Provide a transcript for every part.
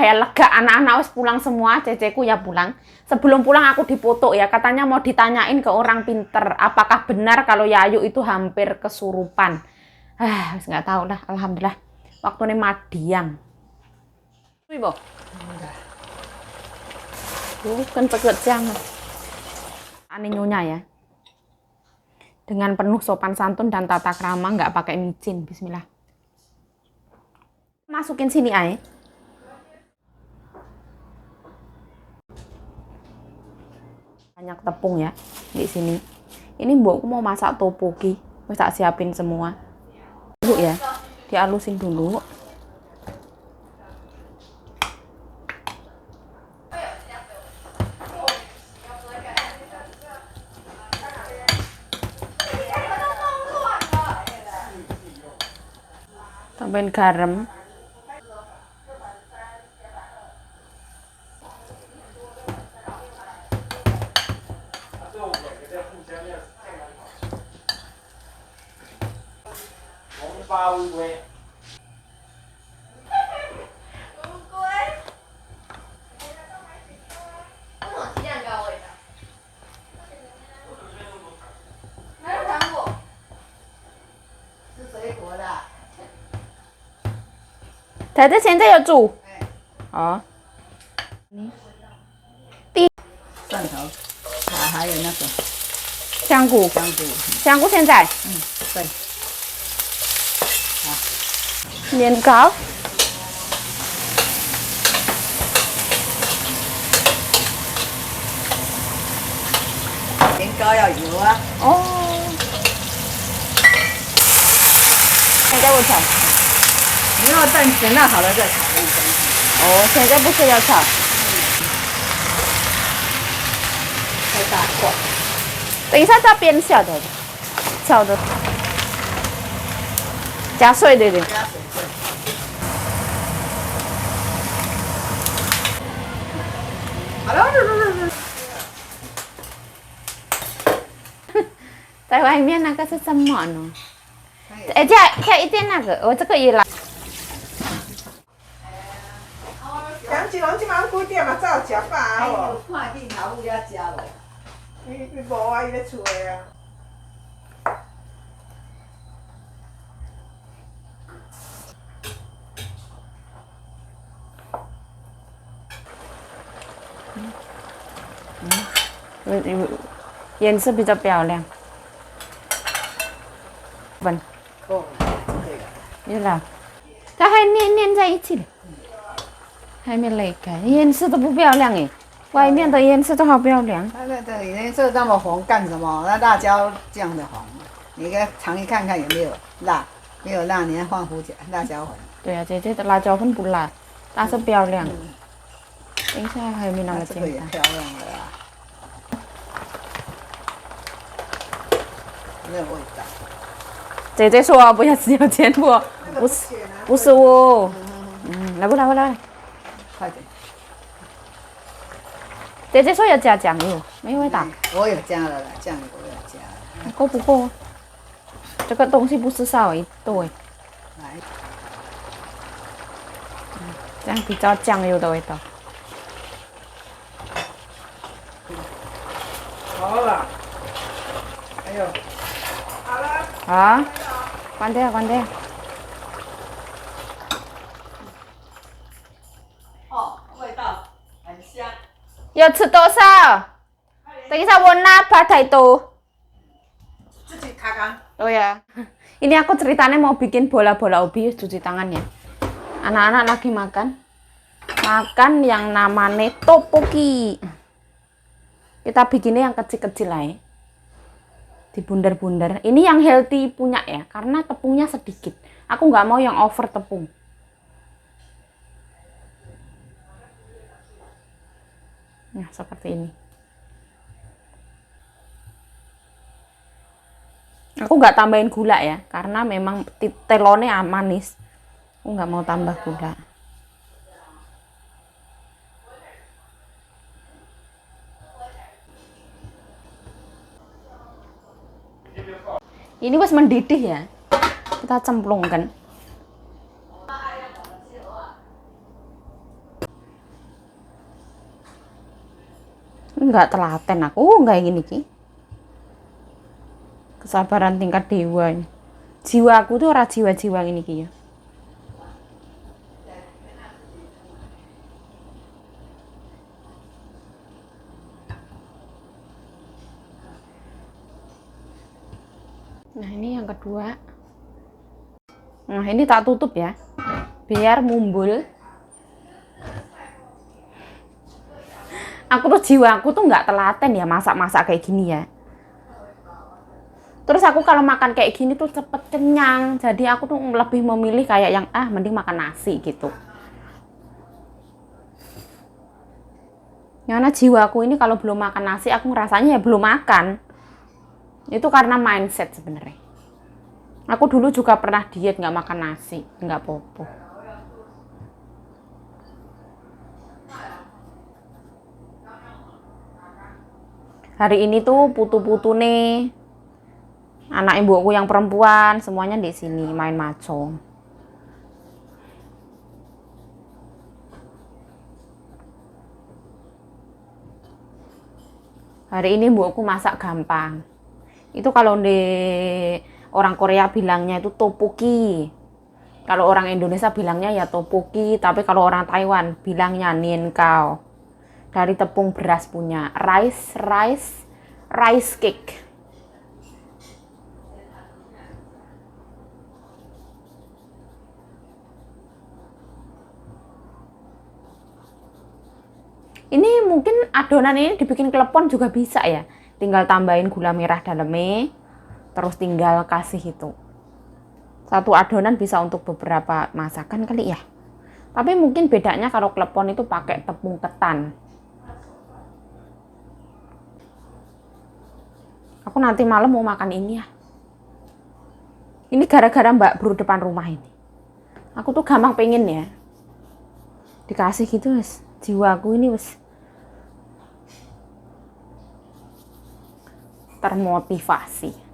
ya, lega. Anak-anak wis pulang semua, ceceku ya pulang. Sebelum pulang aku dipoto ya, katanya mau ditanyain ke orang pinter, apakah benar kalau Yayu itu hampir kesurupan. Wis nggak tahu lah, alhamdulillah. Waktu ini madiang. Ibu. Bukan pekerjaan. Ani nyonya ya. Dengan penuh sopan santun dan tata krama, nggak pakai micin. Bismillah. Masukin sini aja. Banyak tepung ya di sini. Ini mbokku mau masak topoki. Wis tak siapin semua. Dulu ya. Dihalusin dulu. Tambahin garam.仔仔现在有煮。哦。蒜头，还有那个香菇。香菇现在。对。年糕。年糕要油啊。哦。现在我炒。你要等到好了再炒那个。哦，现在不是要炒。太大块。等一下再变小的，小的，加水对对。加水对。好了。在外面那个是什么呢？加一点那个，我这个也来。杨一龙即晚9点嘛，才有食饱啊吼。看见头有了食无？伊无啊，伊咧厝诶啊。颜色比较漂亮。粉。哦，对了，它还粘在一起的，还没擂开，颜色都不漂亮哎，外面的颜色都好漂亮。它那颜色那么红干什么？那辣椒酱的红，你给它尝一看看有没有辣，没有辣，你要放胡椒、辣椒粉。对啊，姐姐的辣椒粉不辣，但是漂亮。等一下还没那么简这个也单。漂亮的啦，没有味道。姐姐说不要只有钱我，不是我。来不来不来，快点。姐姐说要加酱油，没味道。我有加了啦，酱油我有加了。够不够？这个东西不是稍微对，来，这样比较酱油的味道。好了。还有。好了。啊，关掉关掉。哦，味道很香。要吃多少？等一下我拿怕太多。自己开缸。Oh ya, ini aku ceritanya mau bikin bola-bola ubi, cuci tangan ya. Anak-anak lagi makan yang namanya topoki. Kita bikinnya yang kecil-kecil lah ya. Dibundar-bundar. Ini yang healthy punya ya, karena tepungnya sedikit. Aku nggak mau yang over tepung. Nah, seperti ini. Aku nggak tambahin gula ya, karena memang telonnya manis. Aku nggak mau tambah gula. Ini wis mendidih ya. Kita cemplungkan. Enggak telaten aku, enggak gini ki. Kesabaran tingkat dewa. Jiwa aku tuh ora jiwa-jiwa ini ki ya. Nah, ini yang kedua. Nah, ini tak tutup ya. Biar mumbul. Aku tuh jiwaku tuh nggak telaten ya masak-masak kayak gini ya. Terus aku kalau makan kayak gini tuh cepet kenyang. Jadi aku tuh lebih memilih kayak yang mending makan nasi gitu. Karena jiwaku ini kalau belum makan nasi aku ngerasanya ya belum makan. Itu karena mindset sebenarnya. Aku dulu juga pernah diet nggak makan nasi, nggak popo. Hari ini tuh putu-putu nih, anak ibuku yang perempuan semuanya di sini main macong. Hari ini ibuku masak gampang. Itu kalau di orang Korea bilangnya itu tteokbokki. Kalau orang Indonesia bilangnya ya tteokbokki, tapi kalau orang Taiwan bilangnya ninkao. Dari tepung beras punya rice cake. Ini mungkin adonan ini dibikin klepon juga bisa ya. Tinggal tambahin gula merah dalamnya, terus tinggal kasih itu. Satu adonan bisa untuk beberapa masakan kali ya. Tapi mungkin bedanya kalau klepon itu pakai tepung ketan. Aku nanti malam mau makan ini ya. Ini gara-gara Mbak Bro depan rumah ini. Aku tuh gampang pengen ya. Dikasih gitu wes. Jiwaku ini wes termotivasi.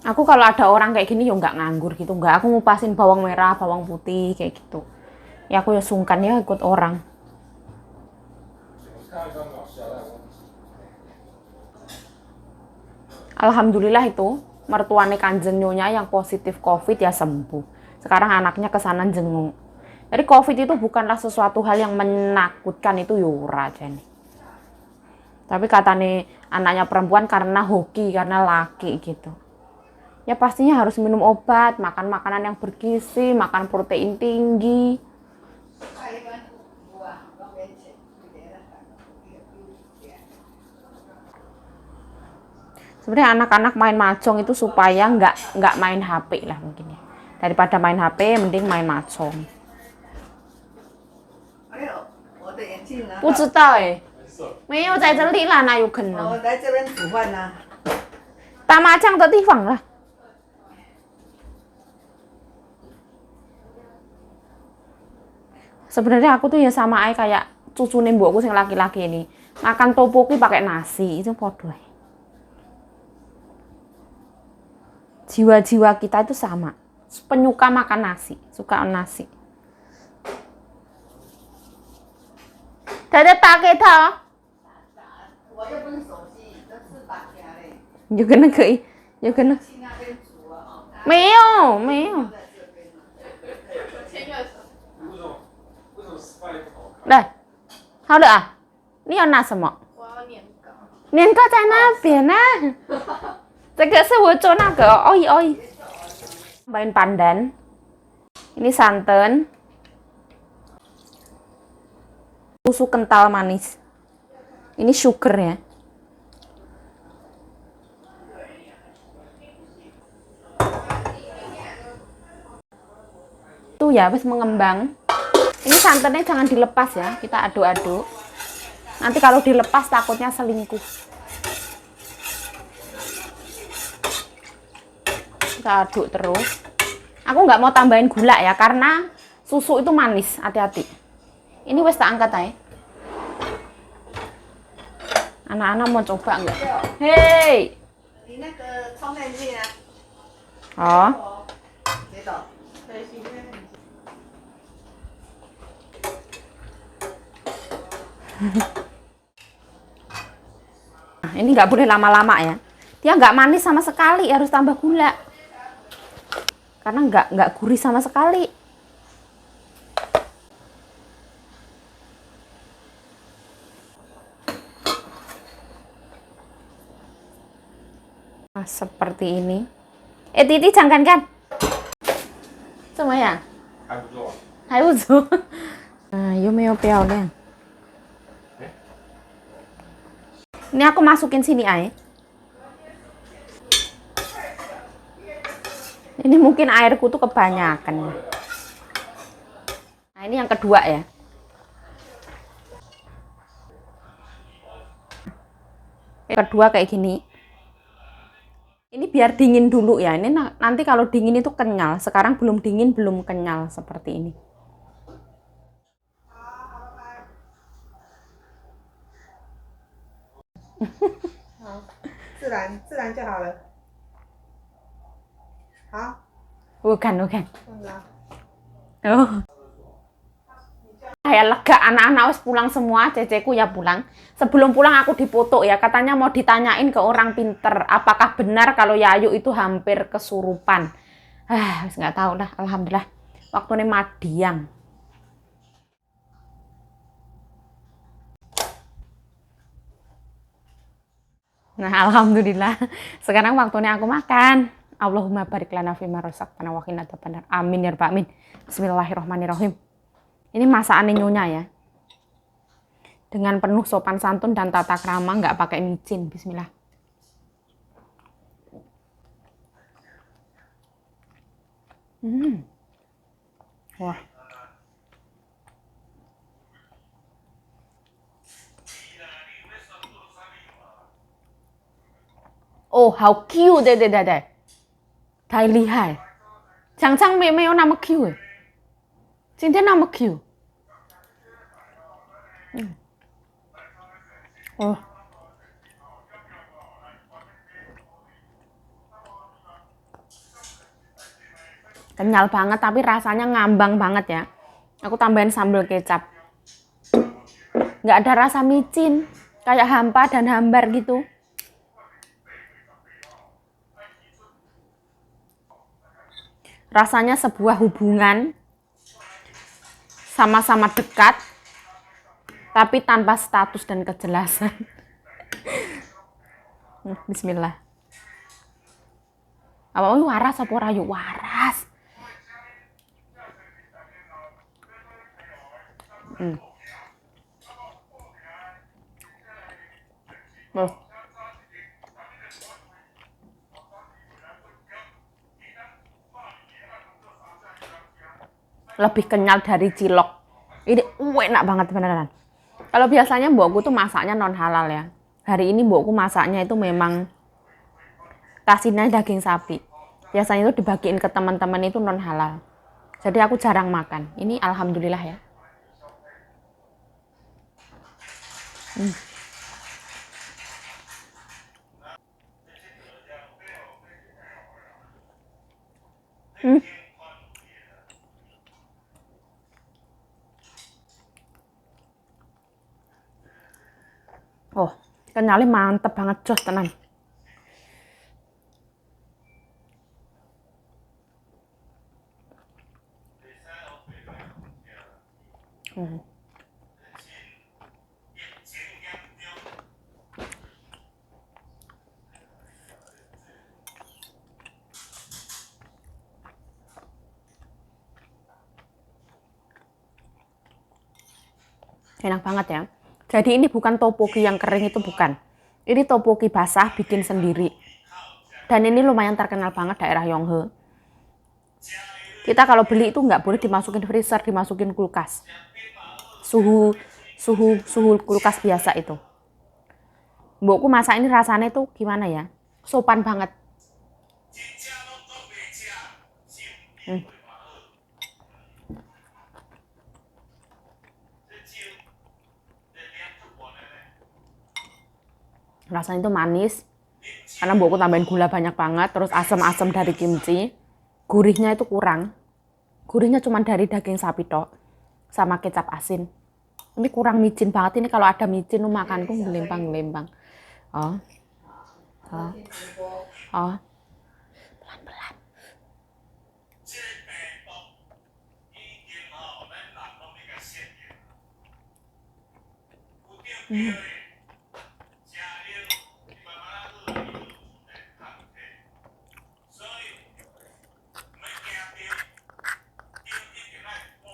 Aku kalau ada orang kayak gini ya nggak nganggur gitu, nggak. Aku ngupasin bawang merah, bawang putih kayak gitu. Ya aku ya sungkan ya ikut orang. Alhamdulillah itu mertuane Kanjeng Nyonya yang positif COVID ya sembuh. Sekarang anaknya kesana jenguk. Jadi COVID itu bukanlah sesuatu hal yang menakutkan, itu yura Jen. Tapi katanya anaknya perempuan karena hoki, karena laki gitu. Ya pastinya harus minum obat, makan makanan yang bergizi, makan protein tinggi. Sebenarnya anak-anak main mahjong itu supaya nggak main HP lah mungkin ya. Daripada main HP, mending main mahjong. 我的眼镜呢？不知道哎，没有在这里啦，哪有可能？我来这边煮饭呢。打麻将的地方啦。Sebenarnya aku tuh ya sama aja kayak cucu mbokku yang laki-laki ini. Makan tteokbokki pakai nasi, itu podo. Jiwa-jiwa kita itu sama. Penyuka makan nasi, suka nasi. Dada pakai toh? 我又不是手机，这是打开嘞。有可能可以，有可能。去那边煮了哦。没有，没有。来，好了啊，你要拿什么？我要年糕。年糕在那边啊。这个是我做那个oi. Tambahin pandan. Ini santan. Susu kental manis. Ini sugar ya. Tuh ya, habis mengembang. Ini santannya jangan dilepas ya, kita aduk-aduk. Nanti kalau dilepas takutnya selingkuh. Kita aduk terus. Aku nggak mau tambahin gula ya, karena susu itu manis, hati-hati. Ini wes tak angkat aja. Anak-anak mau coba nggak? Hei, 那个充电器呢？ Oh, 别走。 nah, ini nggak boleh lama-lama ya. Dia nggak manis sama sekali, harus tambah gula. Karena nggak gurih sama sekali. Nah, seperti ini. Titi jangan kan? Semuanya? 还不错。还不错。有没有漂亮？ Ini aku masukin sini aja. Ini mungkin airku tuh kebanyakan. Nah, ini yang kedua ya. Yang kedua kayak gini. Ini biar dingin dulu ya. Ini nanti kalau dingin itu kenyal. Sekarang belum dingin, belum kenyal seperti ini. 好，自然就好了。好， Bukan. 放着。 Oh. Kayak lega, anak-anak wis pulang semua, ceceku ya pulang. Sebelum pulang aku dipoto ya, katanya mau ditanyain ke orang pinter, apakah benar kalau Yayu itu hampir kesurupan. Wis nggak tahu lah, alhamdulillah. Waktunya madiang. Nah, alhamdulillah. Sekarang waktunya aku makan. Allahumma barik lana fima razaqtana wa qina adzabannar. Amin ya rabbal alamin. Bismillahirrahmanirrahim. Ini masakan nyonya ya. Dengan penuh sopan santun dan tata krama, nggak pakai micin. Bismillah. Wah. Oh, how cute 对，太厉害！强强没有那么 cute， 今天那么 cute。Oh. Kenyal banget tapi rasanya ngambang banget ya. Aku tambahin sambal kecap. Nggak ada rasa micin, kayak hampa dan hambar gitu. Rasanya sebuah hubungan sama-sama dekat tapi tanpa status dan kejelasan. Bismillah. Apa waras apa rayu? Waras. Oh. Lebih kenyal dari cilok. Ini enak banget beneran. Kalau biasanya mbokku tuh masaknya non halal ya. Hari ini mbokku masaknya itu memang kasihnya daging sapi. Biasanya itu dibagiin ke teman-teman itu non halal. Jadi aku jarang makan. Ini alhamdulillah ya. Oh, kenyalnya mantep banget, jos tenan. Enak banget ya. Jadi ini bukan topoki yang kering, itu bukan. Ini topoki basah bikin sendiri. Dan ini lumayan terkenal banget daerah Yonghe. Kita kalau beli itu nggak boleh dimasukin freezer, dimasukin kulkas. Suhu kulkas biasa itu. Mbokku masak ini rasanya tuh gimana ya? Sopan banget. Rasanya itu manis, Karena mbokku tambahin gula banyak banget, terus asam-asam dari kimchi. Gurihnya itu kurang. Gurihnya cuma dari daging sapi tok sama kecap asin. Ini kurang micin banget. Ini kalau ada micin lu makan tuh gelempang-gelempang. Oh. Oh. Oh. Pelan-pelan.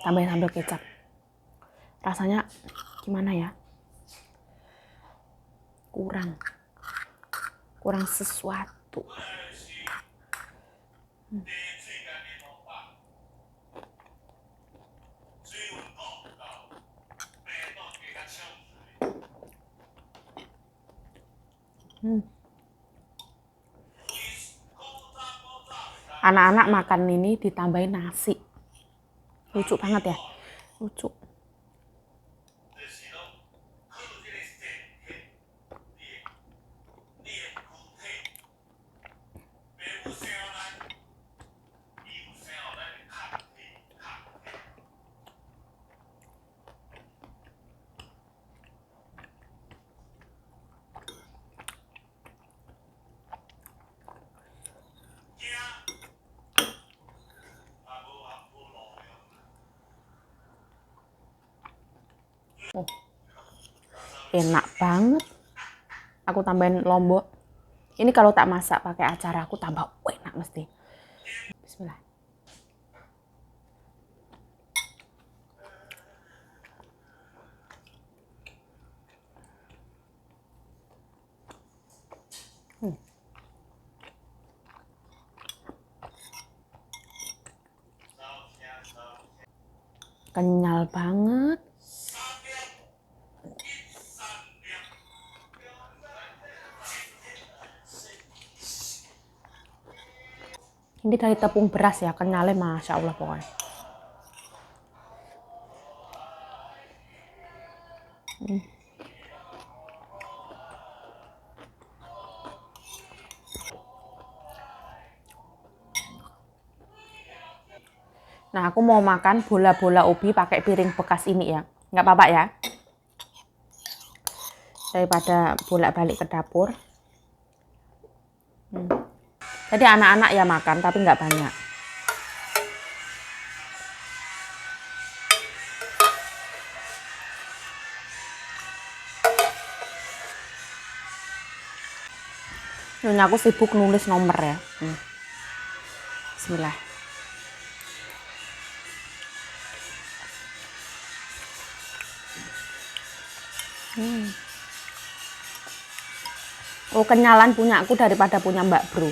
Tambahin sambal kecap. Rasanya gimana ya? Kurang sesuatu. Anak-anak makan ini ditambahin nasi. Lucu banget ya. Lucu. Oh, enak banget. Aku tambahin lombok. Ini kalau tak masak pakai acar aku tambah enak mesti. Bismillah. Kenyal banget. Ini dari tepung beras ya, kenyalnya Masya Allah pokoknya. Nah, aku mau makan bola-bola ubi pakai piring bekas ini ya. Nggak apa-apa ya. Daripada bolak-balik ke dapur. Jadi anak-anak ya makan, tapi nggak banyak. Nyonya aku sibuk nulis nomor ya. Bismillah. Oh, kenyalan punya aku daripada punya Mbak Bro.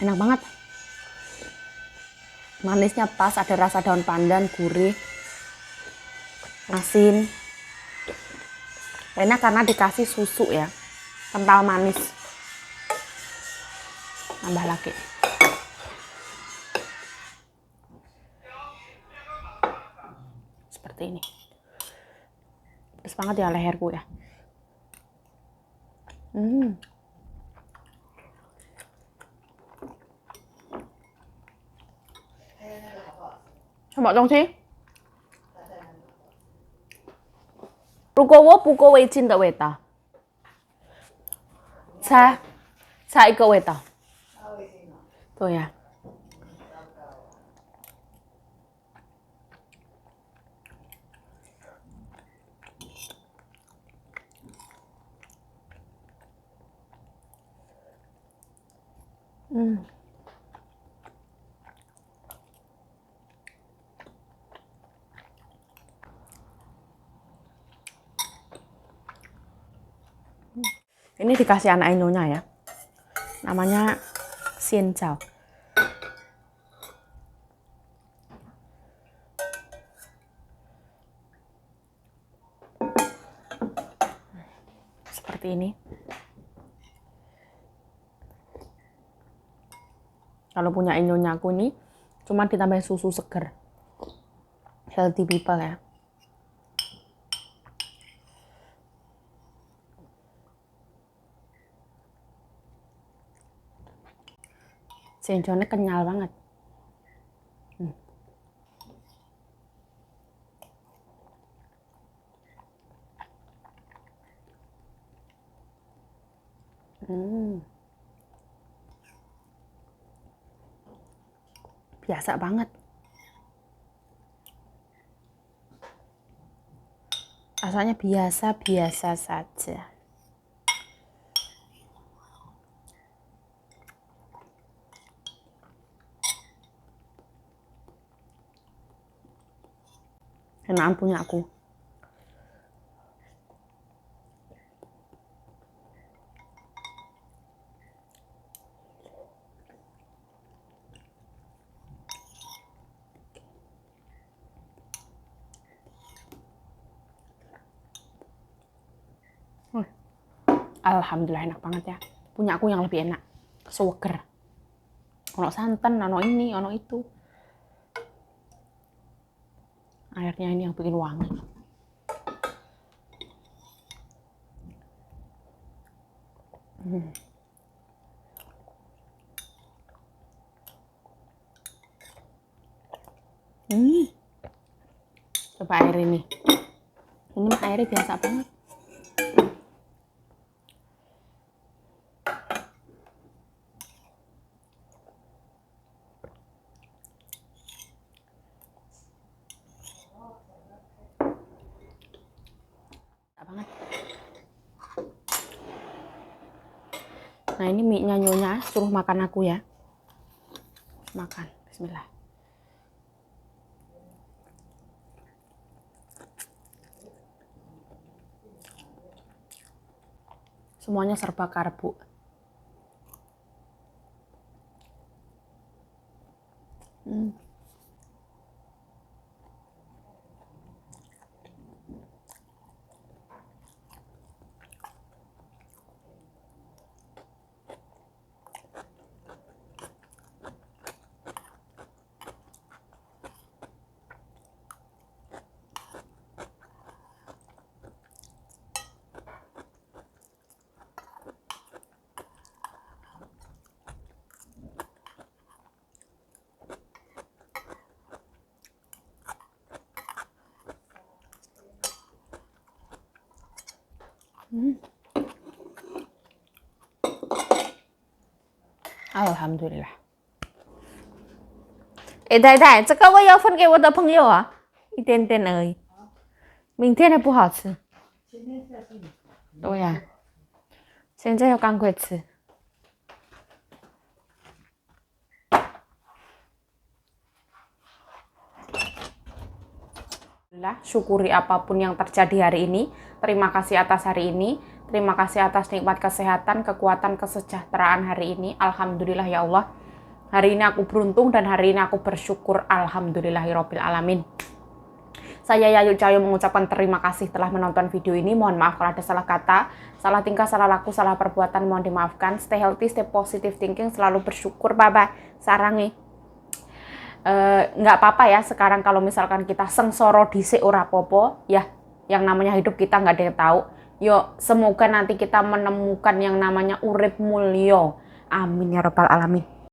Enak banget. Manisnya pas, ada rasa daun pandan, gurih, asin. Enak karena dikasih susu ya, kental manis. Tambah lagi. Seperti ini. Pedes banget ya leherku ya. Coba dong sih. Rukowo puko wejin tak weta. Sa iko weta. Tuh ya. Ini dikasih anak Nyonya ya. Namanya xianjiao. Seperti ini. Kalau punya nyonya aku ini cuma ditambahin susu seger. Healthy people ya. Senjolnya kenyal banget. Biasa banget. Rasanya biasa-biasa saja. Enakan punya aku. Alhamdulillah enak banget ya. Punya aku yang lebih enak. Seger. Ono santan, ono ini, ono itu. Airnya ini yang bikin wangi. Coba air ini. Ini mah airnya biasa banget. Banget. Nah ini mie-nya nyonya suruh makan aku ya. Makan, bismillah. Semuanya serba karbo. Alhamdulillah。太太，这个我要分给我的朋友啊，一点点而已。明天的不好吃。对呀、现在要赶快吃。Syukuri apapun yang terjadi hari ini. Terima kasih atas hari ini. Terima kasih atas nikmat kesehatan, kekuatan, kesejahteraan hari ini. Alhamdulillah ya Allah. Hari ini aku beruntung dan hari ini aku bersyukur. Alhamdulillahirabbil alamin. Saya Yayu Cahyo mengucapkan terima kasih telah menonton video ini. Mohon maaf kalau ada salah kata, salah tingkah, salah laku, salah perbuatan. Mohon dimaafkan. Stay healthy, stay positive thinking. Selalu bersyukur. Bye-bye. Sarangi. Nggak apa-apa ya sekarang kalau misalkan kita sengsoro dhisik ora popo ya, yang namanya hidup kita nggak ada yang tahu. Yo semoga nanti kita menemukan yang namanya urip mulya. Amin ya rabbal alamin.